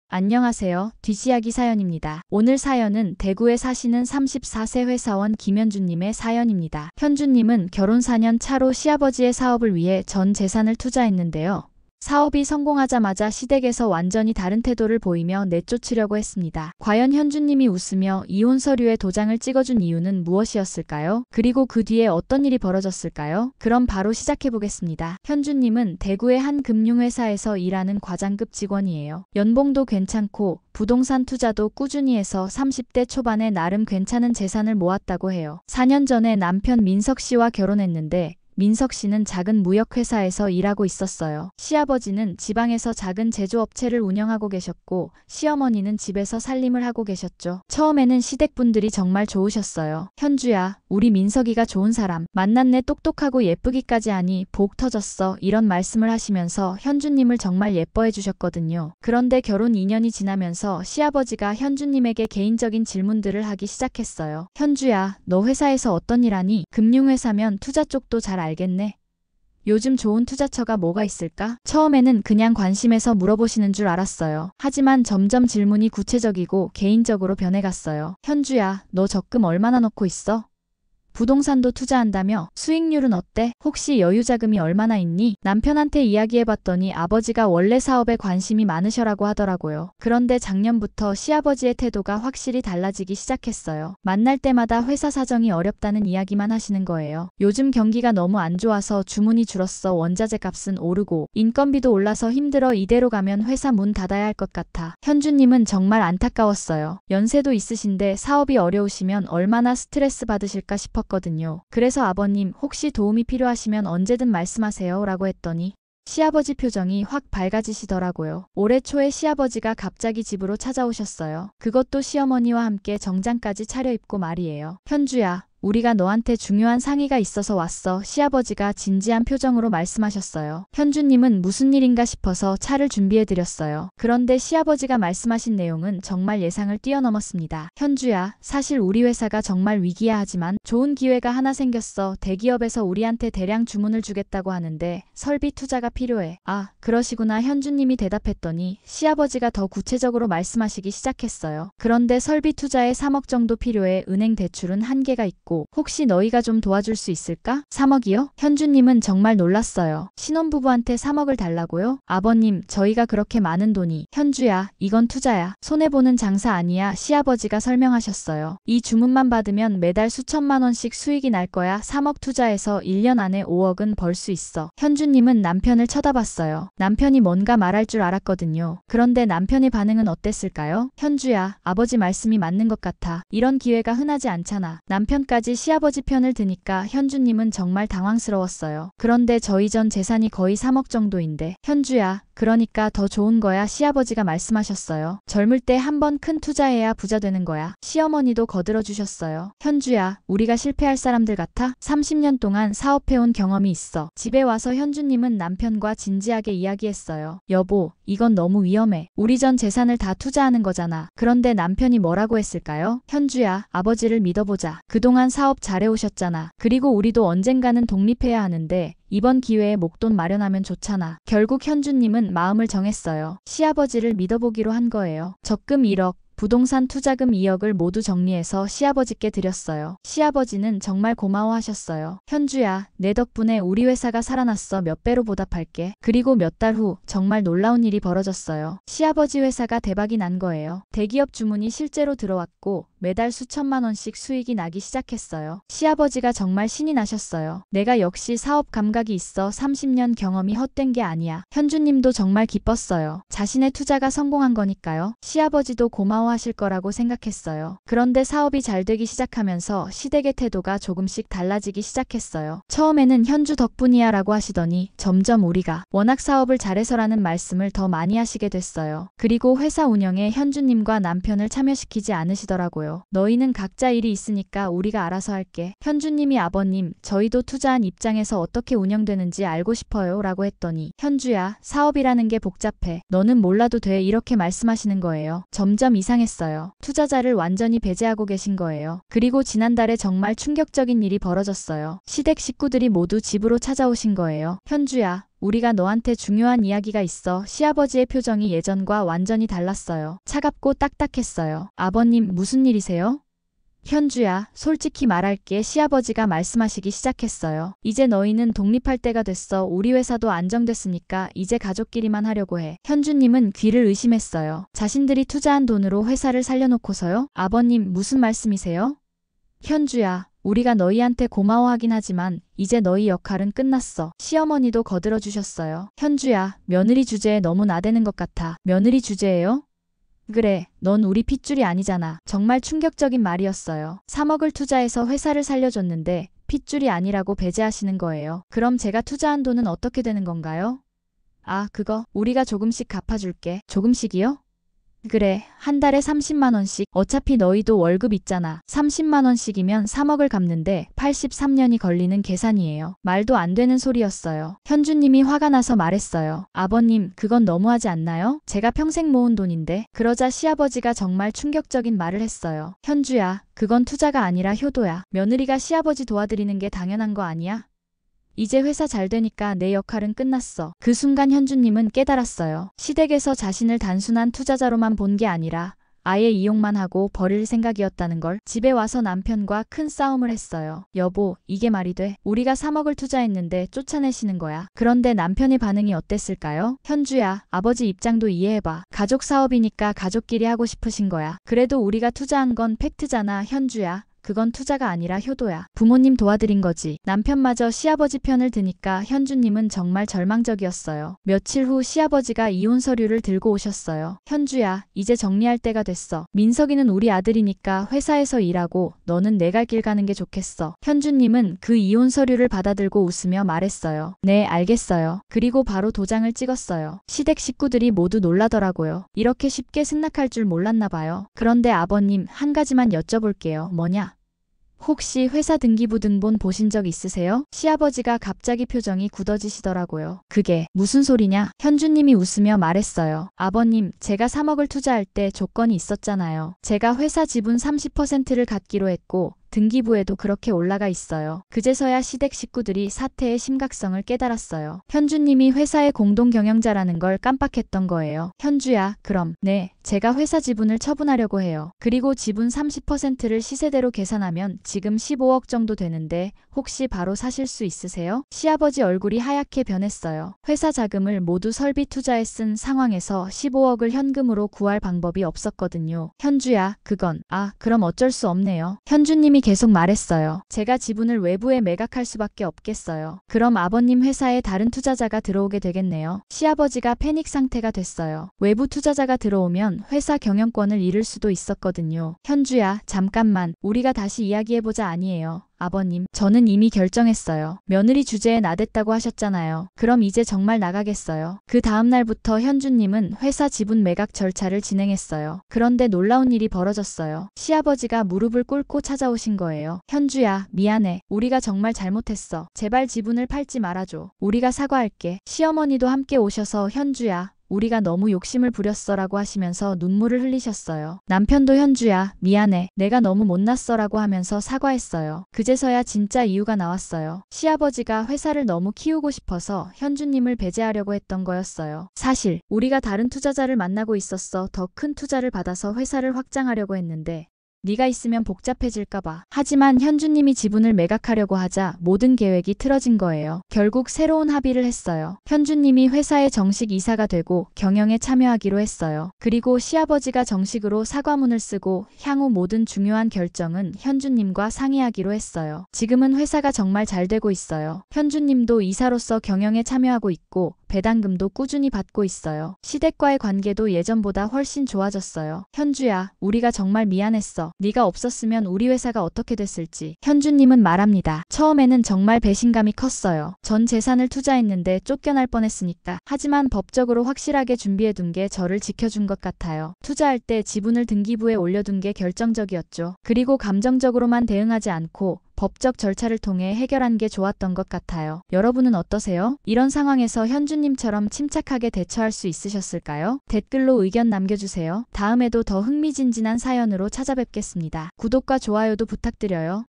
안녕하세요. 뒷이야기 사연입니다. 오늘 사연은 대구에 사시는 34세 회사원 김현주님의 사연입니다. 현주님은 결혼 4년 차로 시아버지의 사업을 위해 전 재산을 투자했는데요. 사업이 성공하자마자 시댁에서 완전히 다른 태도를 보이며 내쫓으려고 했습니다. 과연 현주님이 웃으며 이혼 서류에 도장을 찍어준 이유는 무엇이었을까요? 그리고 그 뒤에 어떤 일이 벌어졌을까요? 그럼 바로 시작해보겠습니다. 현주님은 대구의 한 금융회사에서 일하는 과장급 직원이에요. 연봉도 괜찮고 부동산 투자도 꾸준히 해서 30대 초반에 나름 괜찮은 재산을 모았다고 해요. 4년 전에 남편 민석 씨와 결혼했는데 민석 씨는 작은 무역회사에서 일하고 있었어요. 시아버지는 지방에서 작은 제조업체를 운영하고 계셨고 시어머니는 집에서 살림을 하고 계셨죠. 처음에는 시댁분들이 정말 좋으셨어요. 현주야, 우리 민석이가 좋은 사람 만났네. 똑똑하고 예쁘기까지 하니 복 터졌어. 이런 말씀을 하시면서 현주님을 정말 예뻐해 주셨거든요. 그런데 결혼 2년이 지나면서 시아버지가 현주님에게 개인적인 질문들을 하기 시작했어요. 현주야, 너 회사에서 어떤 일 하니? 금융회사면 투자 쪽도 잘 알겠네. 요즘 좋은 투자처가 뭐가 있을까? 처음에는 그냥 관심에서 물어보시는 줄 알았어요. 하지만 점점 질문이 구체적이고 개인적으로 변해갔어요. 현주야, 너 적금 얼마나 넣고 있어? 부동산도 투자한다며? 수익률은 어때? 혹시 여유자금이 얼마나 있니? 남편한테 이야기해봤더니 아버지가 원래 사업에 관심이 많으셔라고 하더라고요. 그런데 작년부터 시아버지의 태도가 확실히 달라지기 시작했어요. 만날 때마다 회사 사정이 어렵다는 이야기만 하시는 거예요. 요즘 경기가 너무 안 좋아서 주문이 줄었어. 원자재 값은 오르고 인건비도 올라서 힘들어. 이대로 가면 회사 문 닫아야 할 것 같아. 현주님은 정말 안타까웠어요. 연세도 있으신데 사업이 어려우시면 얼마나 스트레스 받으실까 싶었거든요. 그래서 아버님, 혹시 도움이 필요하시면 언제든 말씀하세요 라고 했더니 시아버지 표정이 확 밝아지시더라고요. 올해 초에 시아버지가 갑자기 집으로 찾아오셨어요. 그것도 시어머니와 함께 정장까지 차려입고 말이에요. 현주야, 우리가 너한테 중요한 상의가 있어서 왔어. 시아버지가 진지한 표정으로 말씀하셨어요. 현주님은 무슨 일인가 싶어서 차를 준비해드렸어요. 그런데 시아버지가 말씀하신 내용은 정말 예상을 뛰어넘었습니다. 현주야, 사실 우리 회사가 정말 위기야. 하지만 좋은 기회가 하나 생겼어. 대기업에서 우리한테 대량 주문을 주겠다고 하는데 설비 투자가 필요해. 아, 그러시구나. 현주님이 대답했더니 시아버지가 더 구체적으로 말씀하시기 시작했어요. 그런데 설비 투자에 3억 정도 필요해. 은행 대출은 한계가 있고 혹시 너희가 좀 도와줄 수 있을까? 3억이요? 현주님은 정말 놀랐어요. 신혼부부한테 3억을 달라고요? 아버님, 저희가 그렇게 많은 돈이. 현주야, 이건 투자야. 손해보는 장사 아니야. 시아버지가 설명하셨어요. 이 주문만 받으면 매달 수천만 원씩 수익이 날 거야. 3억 투자해서 1년 안에 5억은 벌 수 있어. 현주님은 남편을 쳐다봤어요. 남편이 뭔가 말할 줄 알았거든요. 그런데 남편의 반응은 어땠을까요? 현주야, 아버지 말씀이 맞는 것 같아. 이런 기회가 흔하지 않잖아. 남편까지 시아버지 편을 드니까 현주님은 정말 당황스러웠어요. 그런데 저희 전 재산이 거의 3억 정도인데. 현주야, 그러니까 더 좋은 거야. 시아버지가 말씀하셨어요. 젊을 때 한 번 큰 투자해야 부자 되는 거야. 시어머니도 거들어 주셨어요. 현주야, 우리가 실패할 사람들 같아? 30년 동안 사업해온 경험이 있어. 집에 와서 현주님은 남편과 진지하게 이야기했어요. 여보, 이건 너무 위험해. 우리 전 재산을 다 투자하는 거잖아. 그런데 남편이 뭐라고 했을까요? 현주야, 아버지를 믿어보자. 그동안 사업 잘해오셨잖아. 그리고 우리도 언젠가는 독립해야 하는데 이번 기회에 목돈 마련하면 좋잖아. 결국 현주님은 마음을 정했어요. 시아버지를 믿어보기로 한 거예요. 적금 1억, 부동산 투자금 2억을 모두 정리해서 시아버지께 드렸어요. 시아버지는 정말 고마워하셨어요. 현주야, 내 덕분에 우리 회사가 살아났어. 몇 배로 보답할게. 그리고 몇 달 후 정말 놀라운 일이 벌어졌어요. 시아버지 회사가 대박이 난 거예요. 대기업 주문이 실제로 들어왔고 매달 수천만 원씩 수익이 나기 시작했어요. 시아버지가 정말 신이 나셨어요. 내가 역시 사업 감각이 있어. 30년 경험이 헛된 게 아니야. 현주님도 정말 기뻤어요. 자신의 투자가 성공한 거니까요. 시아버지도 고마워하실 거라고 생각했어요. 그런데 사업이 잘 되기 시작하면서 시댁의 태도가 조금씩 달라지기 시작했어요. 처음에는 현주 덕분이야 라고 하시더니 점점 우리가 워낙 사업을 잘해서라는 말씀을 더 많이 하시게 됐어요. 그리고 회사 운영에 현주님과 남편을 참여시키지 않으시더라고요. 너희는 각자 일이 있으니까 우리가 알아서 할게. 현주님이 아버님, 저희도 투자한 입장에서 어떻게 운영되는지 알고 싶어요 라고 했더니 현주야, 사업이라는 게 복잡해. 너는 몰라도 돼. 이렇게 말씀하시는 거예요. 점점 이상했어요. 투자자를 완전히 배제하고 계신 거예요. 그리고 지난달에 정말 충격적인 일이 벌어졌어요. 시댁 식구들이 모두 집으로 찾아오신 거예요. 현주야, 우리가 너한테 중요한 이야기가 있어. 시아버지의 표정이 예전과 완전히 달랐어요. 차갑고 딱딱했어요. 아버님, 무슨 일이세요? 현주야, 솔직히 말할게. 시아버지가 말씀하시기 시작했어요. 이제 너희는 독립할 때가 됐어. 우리 회사도 안정됐으니까 이제 가족끼리만 하려고 해. 현주님은 귀를 의심했어요. 자신들이 투자한 돈으로 회사를 살려놓고서요? 아버님, 무슨 말씀이세요? 현주야, 우리가 너희한테 고마워하긴 하지만 이제 너희 역할은 끝났어. 시어머니도 거들어주셨어요. 현주야, 며느리 주제에 너무 나대는 것 같아. 며느리 주제예요? 그래, 넌 우리 핏줄이 아니잖아. 정말 충격적인 말이었어요. 3억을 투자해서 회사를 살려줬는데 핏줄이 아니라고 배제하시는 거예요. 그럼 제가 투자한 돈은 어떻게 되는 건가요? 아, 그거 우리가 조금씩 갚아줄게. 조금씩이요? 그래, 한 달에 30만 원씩. 어차피 너희도 월급 있잖아. 30만 원씩이면 3억을 갚는데 83년이 걸리는 계산이에요. 말도 안 되는 소리였어요. 현주님이 화가 나서 말했어요. 아버님, 그건 너무하지 않나요? 제가 평생 모은 돈인데. 그러자 시아버지가 정말 충격적인 말을 했어요. 현주야, 그건 투자가 아니라 효도야. 며느리가 시아버지 도와드리는 게 당연한 거 아니야? 이제 회사 잘 되니까 내 역할은 끝났어. 그 순간 현주님은 깨달았어요. 시댁에서 자신을 단순한 투자자로만 본 게 아니라 아예 이용만 하고 버릴 생각이었다는 걸. 집에 와서 남편과 큰 싸움을 했어요. 여보, 이게 말이 돼? 우리가 3억을 투자했는데 쫓아내시는 거야. 그런데 남편의 반응이 어땠을까요? 현주야, 아버지 입장도 이해해봐. 가족 사업이니까 가족끼리 하고 싶으신 거야. 그래도 우리가 투자한 건 팩트잖아. 현주야, 그건 투자가 아니라 효도야. 부모님 도와드린 거지. 남편마저 시아버지 편을 드니까 현주님은 정말 절망적이었어요. 며칠 후 시아버지가 이혼 서류를 들고 오셨어요. 현주야, 이제 정리할 때가 됐어. 민석이는 우리 아들이니까 회사에서 일하고 너는 내 갈 길 가는 게 좋겠어. 현주님은 그 이혼 서류를 받아들고 웃으며 말했어요. 네, 알겠어요. 그리고 바로 도장을 찍었어요. 시댁 식구들이 모두 놀라더라고요. 이렇게 쉽게 승낙할 줄 몰랐나 봐요. 그런데 아버님, 한 가지만 여쭤볼게요. 뭐냐? 혹시 회사 등기부 등본 보신 적 있으세요? 시아버지가 갑자기 표정이 굳어지시더라고요. 그게 무슨 소리냐? 현주님이 웃으며 말했어요. 아버님, 제가 3억을 투자할 때 조건이 있었잖아요. 제가 회사 지분 30%를 갖기로 했고 등기부에도 그렇게 올라가 있어요. 그제서야 시댁 식구들이 사태의 심각성을 깨달았어요. 현주님이 회사의 공동 경영자라는 걸 깜빡했던 거예요. 현주야, 그럼 네, 제가 회사 지분을 처분하려고 해요. 그리고 지분 30%를 시세대로 계산하면 지금 15억 정도 되는데 혹시 바로 사실 수 있으세요? 시아버지 얼굴이 하얗게 변했어요. 회사 자금을 모두 설비 투자에 쓴 상황에서 15억을 현금으로 구할 방법이 없었거든요. 현주야, 그건 그럼 어쩔 수 없네요. 현주님이 계속 말했어요. 제가 지분을 외부에 매각할 수밖에 없겠어요. 그럼 아버님 회사에 다른 투자자가 들어오게 되겠네요. 시아버지가 패닉 상태가 됐어요. 외부 투자자가 들어오면 회사 경영권을 잃을 수도 있었거든요. 현주야, 잠깐만. 우리가 다시 이야기해보자. 아니에요. 아버님, 저는 이미 결정했어요. 며느리 주제에 나댔다고 하셨잖아요. 그럼 이제 정말 나가겠어요. 그 다음 날부터 현주님은 회사 지분 매각 절차를 진행했어요. 그런데 놀라운 일이 벌어졌어요. 시아버지가 무릎을 꿇고 찾아오신 거예요. 현주야, 미안해. 우리가 정말 잘못했어. 제발 지분을 팔지 말아줘. 우리가 사과할게. 시어머니도 함께 오셔서 현주야, 우리가 너무 욕심을 부렸어라고 하시면서 눈물을 흘리셨어요. 남편도 현주야, 미안해. 내가 너무 못났어라고 하면서 사과했어요. 그제서야 진짜 이유가 나왔어요. 시아버지가 회사를 너무 키우고 싶어서 현주님을 배제하려고 했던 거였어요. 사실 우리가 다른 투자자를 만나고 있었어. 더 큰 투자를 받아서 회사를 확장하려고 했는데 네가 있으면 복잡해질까봐. 하지만 현주님이 지분을 매각하려고 하자 모든 계획이 틀어진 거예요. 결국 새로운 합의를 했어요. 현주님이 회사에 정식 이사가 되고 경영에 참여하기로 했어요. 그리고 시아버지가 정식으로 사과문을 쓰고 향후 모든 중요한 결정은 현주님과 상의하기로 했어요. 지금은 회사가 정말 잘 되고 있어요. 현주님도 이사로서 경영에 참여하고 있고 배당금도 꾸준히 받고 있어요. 시댁과의 관계도 예전보다 훨씬 좋아졌어요. 현주야, 우리가 정말 미안했어. 네가 없었으면 우리 회사가 어떻게 됐을지. 현주님은 말합니다. 처음에는 정말 배신감이 컸어요. 전 재산을 투자했는데 쫓겨날 뻔했으니까. 하지만 법적으로 확실하게 준비해둔 게 저를 지켜준 것 같아요. 투자할 때 지분을 등기부에 올려둔 게 결정적이었죠. 그리고 감정적으로만 대응하지 않고 법적 절차를 통해 해결한 게 좋았던 것 같아요. 여러분은 어떠세요? 이런 상황에서 현주님처럼 침착하게 대처할 수 있으셨을까요? 댓글로 의견 남겨주세요. 다음에도 더 흥미진진한 사연으로 찾아뵙겠습니다. 구독과 좋아요도 부탁드려요.